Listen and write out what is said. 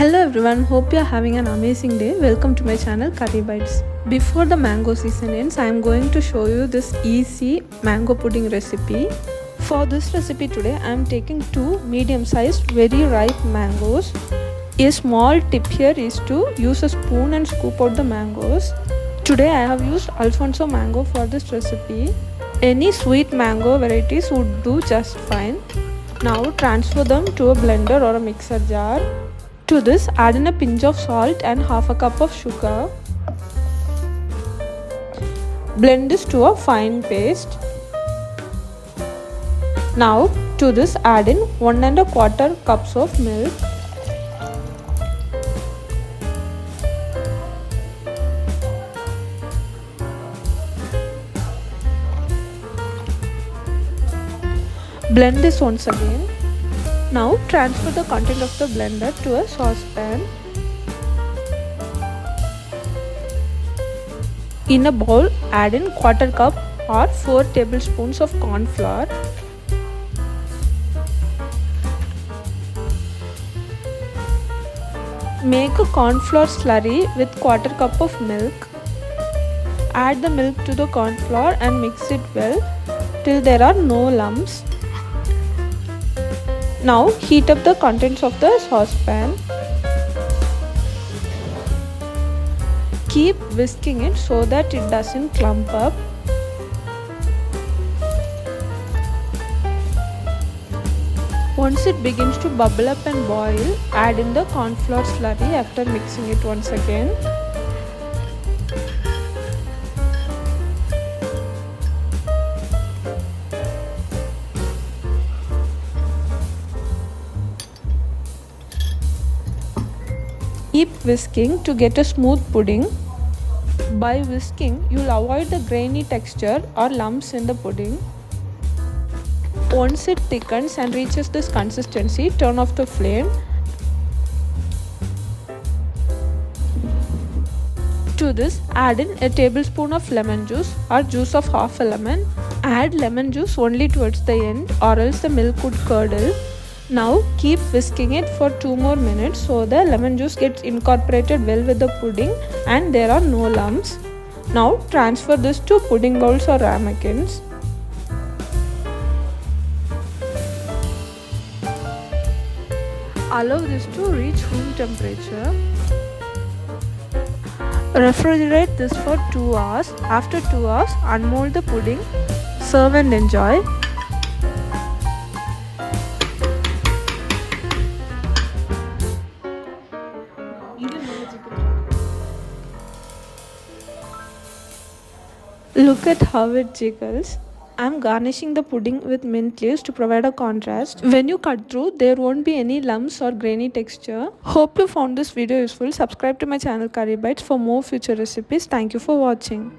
Hello everyone, hope you are having an amazing day. Welcome to my channel Curry Bites. Before the mango season ends, I am going to show you this easy mango pudding recipe. For this recipe today, I am taking two medium-sized very ripe mangoes. A small tip here is to use a spoon and scoop out the mangoes. Today I have used Alfonso mango for this recipe. Any sweet mango varieties would do just fine. Now transfer them to a blender or a mixer jar. To this, add in a pinch of salt and half a cup of sugar. Blend this to a fine paste. Now to this, add in 1 1/4 cups of milk. Blend this once again. Now transfer the content of the blender to a saucepan. In a bowl, add in 1/4 cup or 4 tablespoons of cornflour. Make a cornflour slurry with 1/4 cup of milk. Add the milk to the cornflour and mix it well till there are no lumps. Now heat up the contents of the saucepan. Keep whisking it so that it doesn't clump up. Once it begins to bubble up and boil, add in the cornflour slurry after mixing it once again. Keep whisking to get a smooth pudding. By whisking, you'll avoid the grainy texture or lumps in the pudding. Once it thickens and reaches this consistency, turn off the flame. To this, add in a tablespoon of lemon juice or juice of half a lemon. Add lemon juice only towards the end or else the milk would curdle. Now keep whisking it for 2 more minutes so the lemon juice gets incorporated well with the pudding and there are no lumps. Now transfer this to pudding bowls or ramekins. Allow this to reach room temperature. Refrigerate this for 2 hours. After 2 hours, unmold the pudding. Serve and enjoy. Look at how it jiggles. I am garnishing the pudding with mint leaves to provide a contrast. When you cut through, there won't be any lumps or grainy texture. Hope you found this video useful. Subscribe to my channel Curry Bites for more future recipes. Thank you for watching.